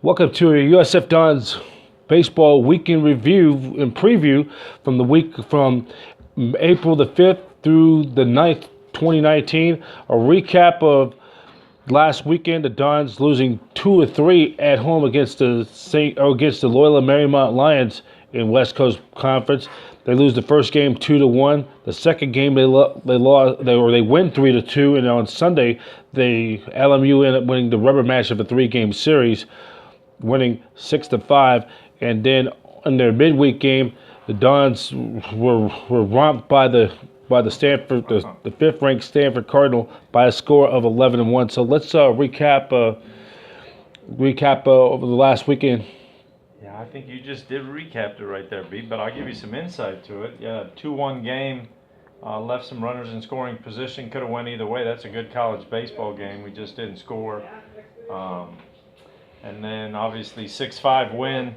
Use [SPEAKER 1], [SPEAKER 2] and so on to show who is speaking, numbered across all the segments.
[SPEAKER 1] Welcome to a USF Dons baseball weekend review and preview from the week from April the 5th through the 9th, 2019. A recap of last weekend, the Dons losing 2-3 at home against the Loyola Marymount Lions in West Coast Conference. They lose the first game 2-1. The second game they win 3-2, and on Sunday LMU ended up winning the rubber match of a 3-game series, winning 6-5. And then in their midweek game, the Dons were romped by the Stanford, the fifth-ranked Stanford Cardinal by a score of 11-1. So let's recap over the last weekend.
[SPEAKER 2] Yeah, I think you just did recap it right there, B. But I'll give you some insight to it. Yeah, 2-1 game, left some runners in scoring position. Could have went either way. That's a good college baseball game. We just didn't score. And then obviously 6-5 win.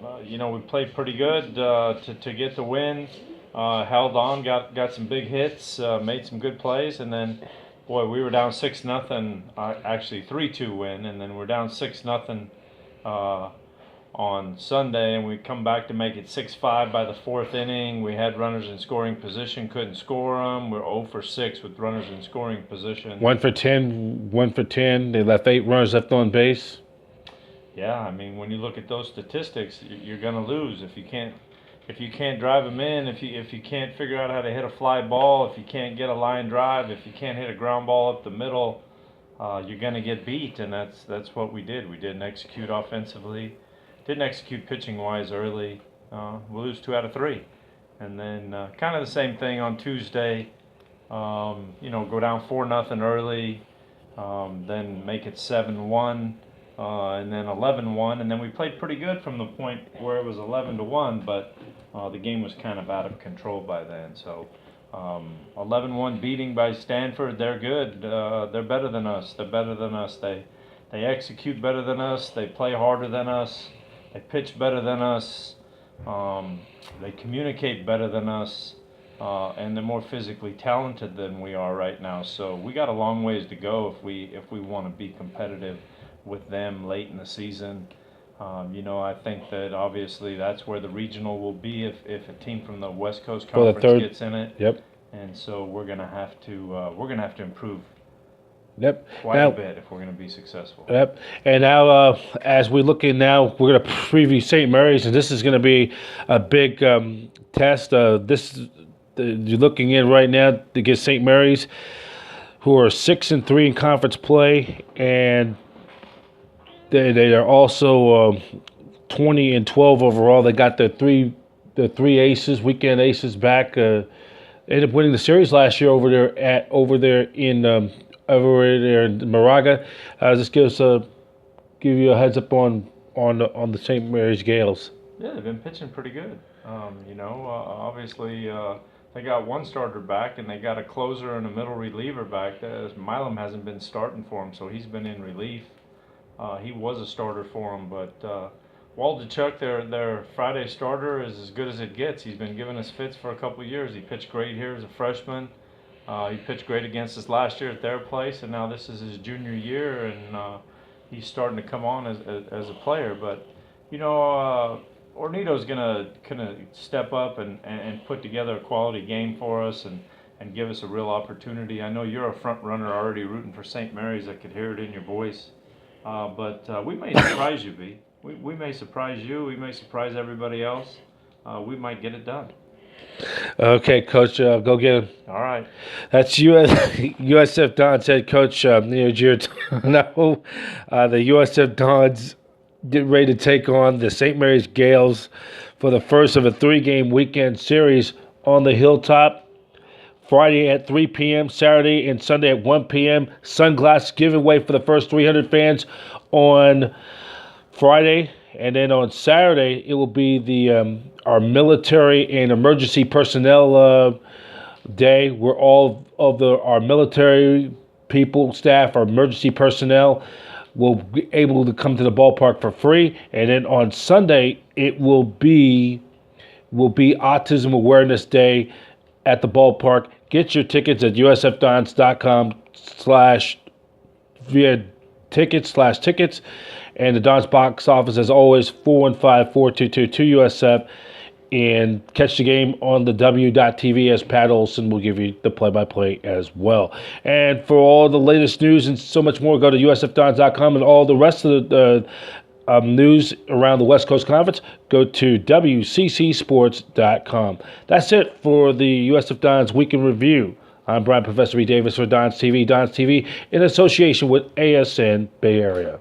[SPEAKER 2] We played pretty good to get the win. Held on, got some big hits, made some good plays, and then, boy, we were down 6-0. Actually 3-2 win, and then we're down 6-0 on Sunday, and we come back to make it 6-5 by the fourth inning. We had runners in scoring position, couldn't score them. We're 0 for 6 with runners in scoring position.
[SPEAKER 1] 1 for 10. They left 8 runners left on base.
[SPEAKER 2] Yeah, I mean, when you look at those statistics, you're going to lose if you can't drive them in, if you can't figure out how to hit a fly ball, if you can't get a line drive, if you can't hit a ground ball up the middle, you're going to get beat, and that's what we did. We didn't execute offensively, didn't execute pitching-wise early. We lose 2 out of 3. And then kind of the same thing on Tuesday, go down 4-0 early, then make it 7-1. And then 11-1, and then we played pretty good from the point where it was 11-1, but the game was kind of out of control by then. So 11-1 beating by Stanford. They're good. They're better than us. They execute better than us. They play harder than us. They pitch better than us. They communicate better than us. And they're more physically talented than we are right now. So we got a long ways to go if we want to be competitive with them late in the season. I think that obviously that's where the regional will be if a team from the West Coast Conference gets in it.
[SPEAKER 1] Yep.
[SPEAKER 2] And so we're gonna have to improve.
[SPEAKER 1] Yep.
[SPEAKER 2] Quite a bit if we're gonna be successful.
[SPEAKER 1] Yep. And now, as we're looking now, we're gonna preview St. Mary's, and this is gonna be a big test. You're looking in right now to get St. Mary's, who are 6-3 in conference play, and they are also 20-12 overall. They got the three weekend aces back. Ended up winning the series last year over there in Moraga. Just give you a heads up on the St. Mary's Gaels.
[SPEAKER 2] Yeah, they've been pitching pretty good. Obviously they got one starter back, and they got a closer and a middle reliever back. Milam hasn't been starting for him, so he's been in relief. He was a starter for him, but Waldachuk, their Friday starter, is as good as it gets. He's been giving us fits for a couple of years. He pitched great here as a freshman. He pitched great against us last year at their place, and now this is his junior year, and he's starting to come on as a player. But Ornito's gonna step up and put together a quality game for us and give us a real opportunity. I know you're a front runner already rooting for St. Mary's. I could hear it in your voice. But we may surprise you, B. We may surprise you. We may surprise everybody else. We might get it done.
[SPEAKER 1] Okay, Coach, go get him.
[SPEAKER 2] All right.
[SPEAKER 1] That's USF Dons head coach Neo Giordano. The USF Dons get ready to take on the St. Mary's Gaels for the first of a 3-game weekend series on the Hilltop. Friday at 3 p.m., Saturday and Sunday at 1 p.m. Sunglass giveaway for the first 300 fans on Friday. And then on Saturday, it will be our military and emergency personnel day, where all of our military people, staff, our emergency personnel will be able to come to the ballpark for free. And then on Sunday, it will be Autism Awareness Day at the ballpark. Get your tickets at usfdons.com/via tickets. And the Dons box office, as always, 415-422-2USF. And catch the game on the W.TV, as Pat Olson will give you the play-by-play as well. And for all the latest news and so much more, go to usfdons.com, and all the rest of the news around the West Coast Conference, go to wccsports.com. That's it for the USF Dons Week in Review. I'm Brian Professor E. Davis for Dons TV. Dons TV in association with ASN Bay Area.